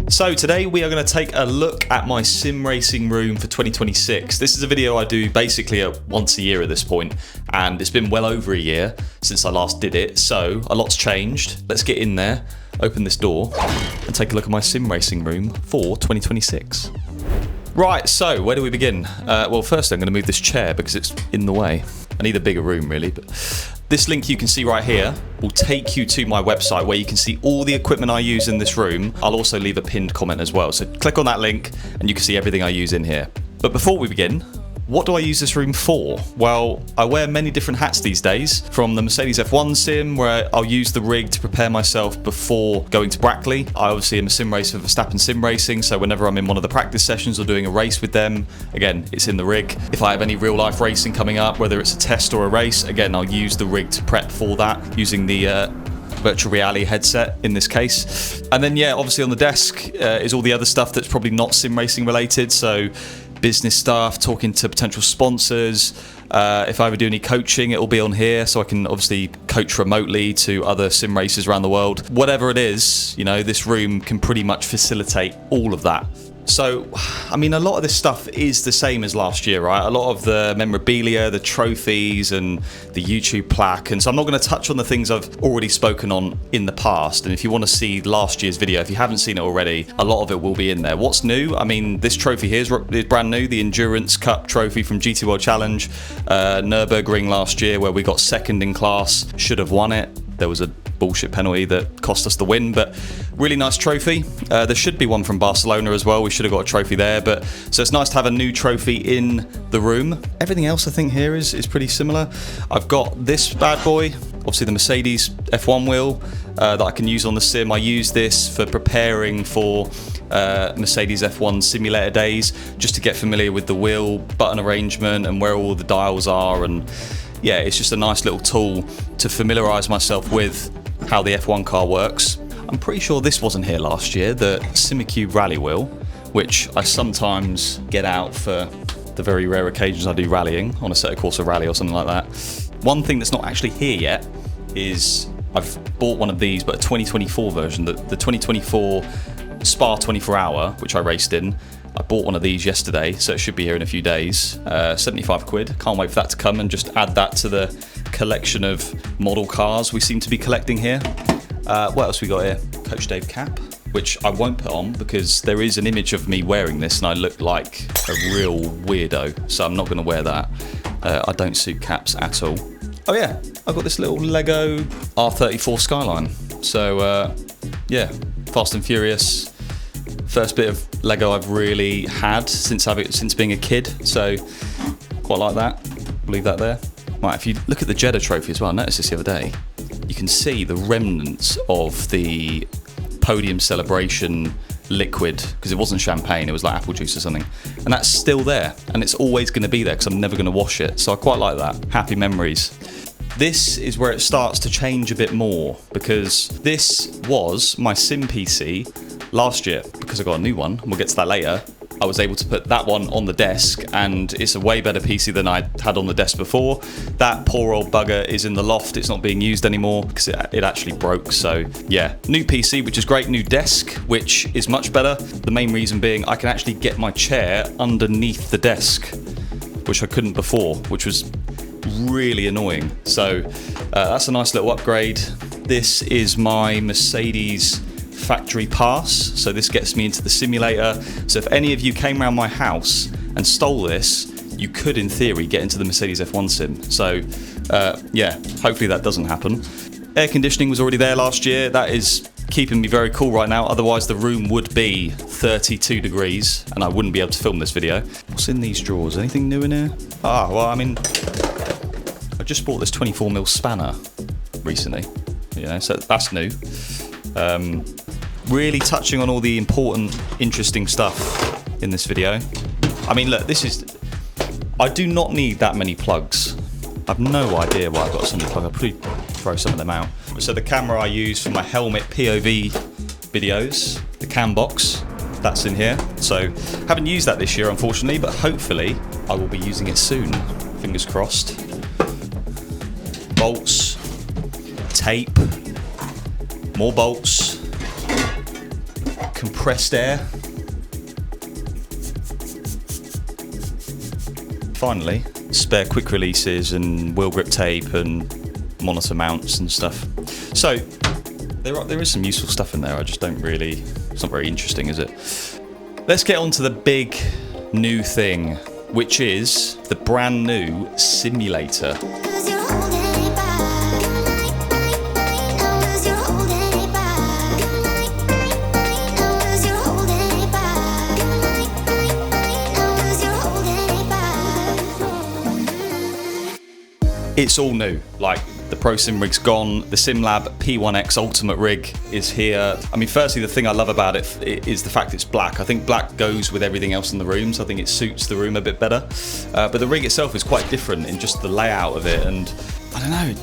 So today we are going to take a look at my sim racing room for 2026. This is a video I do basically once a year at this point, and it's been well over a year since I last did it, so a lot's changed. Let's get in there, open this door, and take a look at my sim racing room for 2026. Right, so where do we begin? Well, first I'm going to move this chair because it's in the way. I need a bigger room really, but this link you can see right here will take you to my website where you can see all the equipment I use in this room. I'll also leave a pinned comment as well, so click on that link and you can see everything I use in here. But before we begin, what do I use this room for? Well, I wear many different hats these days, from the Mercedes F1 sim, where I'll use the rig to prepare myself before going to Brackley. I obviously am a sim racer for Verstappen Sim Racing, so whenever I'm in one of the practice sessions or doing a race with them, again, it's in the rig. If I have any real life racing coming up, whether it's a test or a race, again, I'll use the rig to prep for that, using the virtual reality headset in this case. And then, yeah, obviously on the desk is all the other stuff that's probably not sim racing related, so business stuff, talking to potential sponsors. If I ever do any coaching, it'll be on here, so I can obviously coach remotely to other sim racers around the world. Whatever it is, you know, this room can pretty much facilitate all of that. So, I mean, a lot of this stuff is the same as last year, right? A lot of the memorabilia, the trophies, and the YouTube plaque. And so I'm not going to touch on the things I've already spoken on in the past. And if you want to see last year's video, if you haven't seen it already, a lot of it will be in there. What's new? I mean, this trophy here is brand new, the Endurance Cup trophy from GT World Challenge, Nürburgring last year, where we got second in class, should have won it. There was a bullshit penalty that cost us the win, but really nice trophy. There should be one from Barcelona as well. We should have got a trophy there, but so it's nice to have a new trophy in the room. Everything else I think here is pretty similar. I've got this bad boy, obviously the Mercedes F1 wheel that I can use on the sim. I use this for preparing for Mercedes F1 simulator days, just to get familiar with the wheel button arrangement and where all the dials are, and yeah, it's just a nice little tool to familiarise myself with how the F1 car works. I'm pretty sure this wasn't here last year, the Simucube rally wheel, which I sometimes get out for the very rare occasions I do rallying, on a Assetto Corsa rally or something like that. One thing that's not actually here yet is I've bought one of these, but a 2024 version, the 2024 Spa 24 hour, which I raced in. I bought one of these yesterday, so it should be here in a few days. 75 quid. Can't wait for that to come and just add that to the collection of model cars we seem to be collecting here. What else we got here? Coach Dave cap, which I won't put on because there is an image of me wearing this and I look like a real weirdo, so I'm not going to wear that. I don't suit caps at all. Oh yeah, I've got this little Lego R34 Skyline. So yeah, Fast and Furious. First bit of Lego I've really had since being a kid, so quite like that. Leave that there. Right, if you look at the Jeddah trophy as well, I noticed this the other day, you can see the remnants of the podium celebration liquid, because it wasn't champagne, it was like apple juice or something, and that's still there, and it's always going to be there because I'm never going to wash it, so I quite like that. Happy memories. This is where it starts to change a bit more, because this was my sim PC last year. Because I got a new one, and we'll get to that later, I was able to put that one on the desk, and it's a way better PC than I had on the desk before. That poor old bugger is in the loft, it's not being used anymore because it actually broke. So yeah, new PC, which is great, new desk, which is much better. The main reason being I can actually get my chair underneath the desk, which I couldn't before, which was really annoying. So that's a nice little upgrade. This is my Mercedes factory pass, so this gets me into the simulator. So if any of you came around my house and stole this, you could in theory get into the Mercedes F1 sim. So yeah, hopefully that doesn't happen. Air conditioning was already there last year. That is keeping me very cool right now, otherwise the room would be 32 degrees and I wouldn't be able to film this video. What's in these drawers? Anything new in here? Well, I mean, I just bought this 24mm spanner recently, you know, so that's new. Really touching on all the important, interesting stuff in this video. I mean, look, I do not need that many plugs. I've no idea why I've got so many plugs. I'll probably throw some of them out. So the camera I use for my helmet POV videos, the cam box, that's in here. So haven't used that this year, unfortunately, but hopefully I will be using it soon. Fingers crossed. Bolts, tape, more bolts, compressed air. Finally, spare quick releases and wheel grip tape and monitor mounts and stuff. So there is some useful stuff in there. I just don't really, it's not very interesting, is it? Let's get on to the big new thing, which is the brand new simulator. It's all new. Like, the Pro Sim rig's gone, the Sim-Lab P1X Ultimate rig is here. I mean, firstly, the thing I love about it is the fact it's black. I think black goes with everything else in the room, so I think it suits the room a bit better. But the rig itself is quite different in just the layout of it, and I don't know,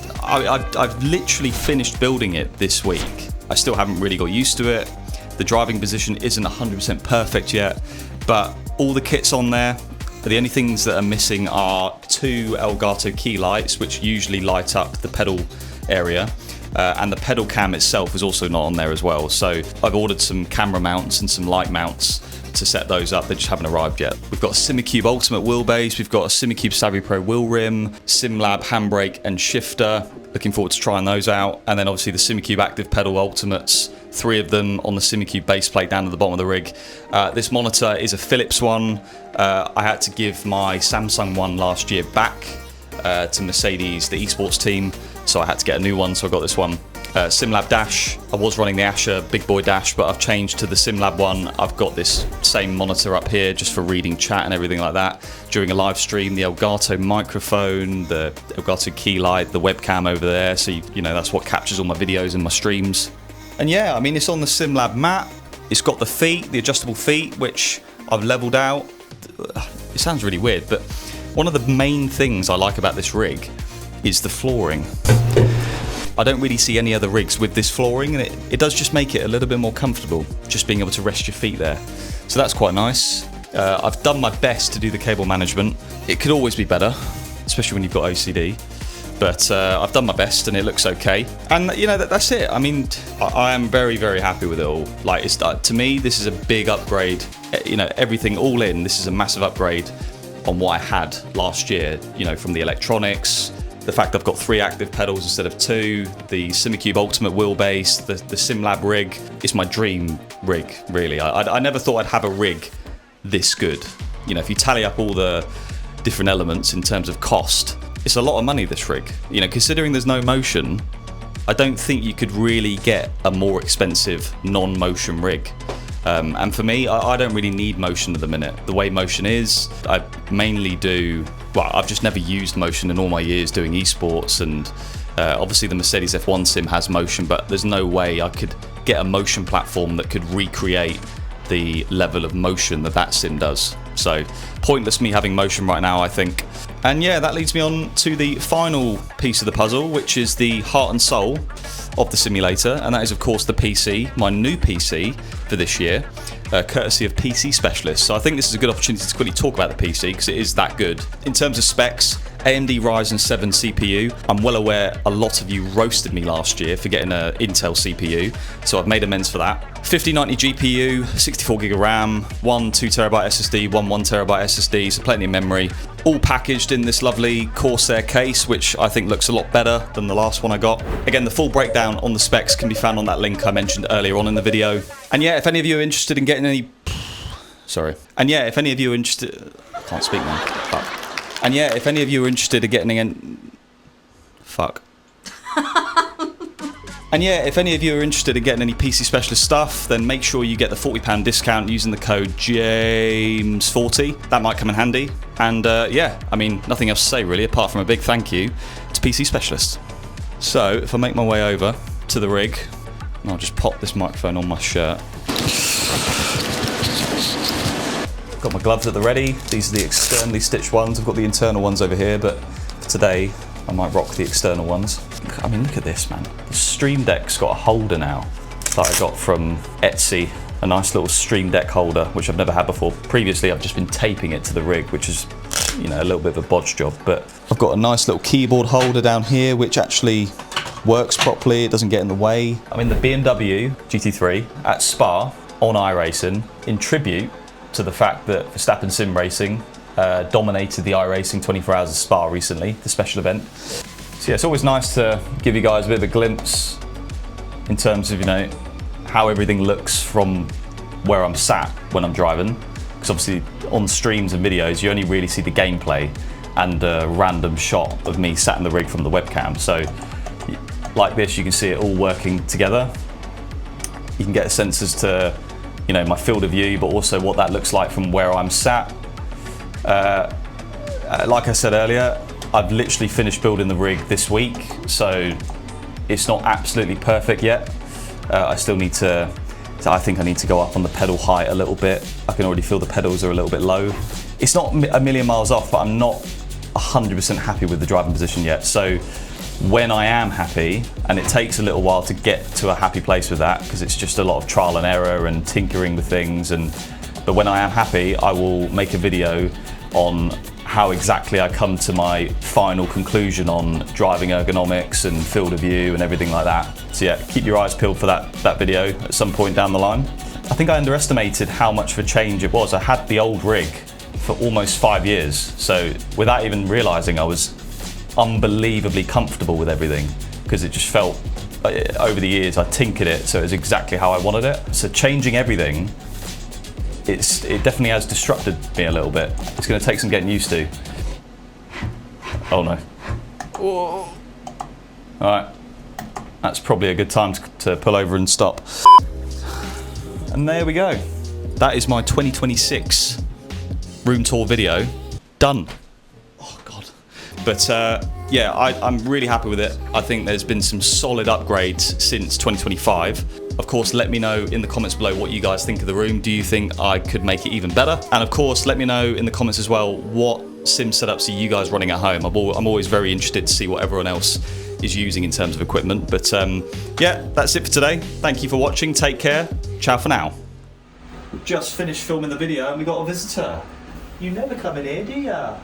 I've literally finished building it this week. I still haven't really got used to it. The driving position isn't 100% perfect yet, but all the kit's on there. The only things that are missing are 2 Elgato key lights, which usually light up the pedal area, and the pedal cam itself is also not on there as well. So I've ordered some camera mounts and some light mounts to set those up. They just haven't arrived yet. We've got a Simucube Ultimate wheelbase, we've got a Simucube Savvy Pro wheel rim, Sim-Lab handbrake and shifter. Looking forward to trying those out. And then obviously the Simucube ActivePedal Ultimates, 3 of them on the Simucube base plate down at the bottom of the rig. This monitor is a Philips one. I had to give my Samsung one last year back to Mercedes, the esports team, so I had to get a new one, so I got this one. Sim-Lab dash, I was running the Asher big boy dash, but I've changed to the Sim-Lab one. I've got this same monitor up here just for reading chat and everything like that. During a live stream, the Elgato microphone, the Elgato key light, the webcam over there, so you know that's what captures all my videos and my streams. And yeah, I mean, it's on the Sim-Lab mat. It's got the feet, the adjustable feet, which I've leveled out. It sounds really weird, but one of the main things I like about this rig is the flooring. I don't really see any other rigs with this flooring, and it does just make it a little bit more comfortable, just being able to rest your feet there. So that's quite nice. I've done my best to do the cable management. It could always be better, especially when you've got OCD. But I've done my best and it looks okay. And you know, that's it. I mean, I am very, very happy with it all. Like, it's, to me, this is a big upgrade. You know, everything all in, this is a massive upgrade on what I had last year. You know, from the electronics, the fact I've got 3 active pedals instead of 2, the Simucube Ultimate wheelbase, the Sim-Lab rig. It's my dream rig, really. I never thought I'd have a rig this good. You know, if you tally up all the different elements in terms of cost, it's a lot of money, this rig. You know, considering there's no motion, I don't think you could really get a more expensive non-motion rig. And for me, I don't really need motion at the minute. The way motion is, I mainly do, well, I've just never used motion in all my years doing esports, and obviously the Mercedes F1 sim has motion, but there's no way I could get a motion platform that could recreate the level of motion that sim does. So pointless me having motion right now, I think. And yeah, that leads me on to the final piece of the puzzle, which is the heart and soul of the simulator, and that is of course the PC, my new PC for this year, courtesy of PC Specialist. So I think this is a good opportunity to quickly talk about the PC because it is that good. In terms of specs, AMD Ryzen 7 CPU. I'm well aware a lot of you roasted me last year for getting an Intel CPU, so I've made amends for that. 5090 GPU, 64GB of RAM, one 2TB SSD, one 1TB SSD, so plenty of memory. All packaged in this lovely Corsair case, which I think looks a lot better than the last one I got. Again, the full breakdown on the specs can be found on that link I mentioned earlier on in the video. And yeah, if any of you are interested in getting any... Sorry. And yeah, if any of you are interested... I can't speak now. Fuck. And yeah, if any of you are interested in getting an... Fuck. And yeah, if any of you are interested in getting any PC Specialist stuff, then make sure you get the £40 discount using the code JAMES40. That might come in handy. And yeah, I mean, nothing else to say really, apart from a big thank you to PC Specialist. So, if I make my way over to the rig, I'll just pop this microphone on my shirt. Got my gloves at the ready. These are the externally stitched ones. I've got the internal ones over here, but for today, I might rock the external ones. I mean, look at this, man. The Stream Deck's got a holder now that I got from Etsy. A nice little Stream Deck holder, which I've never had before. Previously, I've just been taping it to the rig, which is, you know, a little bit of a bodge job. But I've got a nice little keyboard holder down here, which actually works properly, it doesn't get in the way. I'm in the BMW GT3 at Spa on iRacing in tribute to the fact that Verstappen Sim Racing dominated the iRacing 24 Hours of Spa recently, the special event. So yeah, it's always nice to give you guys a bit of a glimpse in terms of, you know, how everything looks from where I'm sat when I'm driving. Because obviously on streams and videos, you only really see the gameplay and a random shot of me sat in the rig from the webcam. So like this, you can see it all working together. You can get a sense as to, you know, my field of view, but also what that looks like from where I'm sat. Like I said earlier, I've literally finished building the rig this week, so it's not absolutely perfect yet. I still need to, I think I need to go up on the pedal height a little bit. I can already feel the pedals are a little bit low. It's not a million miles off, but I'm not 100% happy with the driving position yet. So when I am happy, and it takes a little while to get to a happy place with that, because it's just a lot of trial and error and tinkering with things, but when I am happy, I will make a video on how exactly I come to my final conclusion on driving ergonomics and field of view and everything like that. So yeah, keep your eyes peeled for that video at some point down the line. I think I underestimated how much of a change it was. I had the old rig for almost 5 years, so without even realizing, I was unbelievably comfortable with everything, because it just felt, over the years I tinkered it so it was exactly how I wanted it. So changing everything, it definitely has disrupted me a little bit. It's going to take some getting used to. Oh no. Whoa. Alright, that's probably a good time to pull over and stop. And there we go. That is my 2026 room tour video done. Oh god. But yeah, I'm really happy with it. I think there's been some solid upgrades since 2025. Of course, let me know in the comments below what you guys think of the room. Do you think I could make it even better? And of course, let me know in the comments as well, what sim setups are you guys running at home? I'm always very interested to see what everyone else is using in terms of equipment. But yeah, that's it for today. Thank you for watching. Take care. Ciao for now. We've just finished filming the video and we got a visitor. You never come in here, do ya?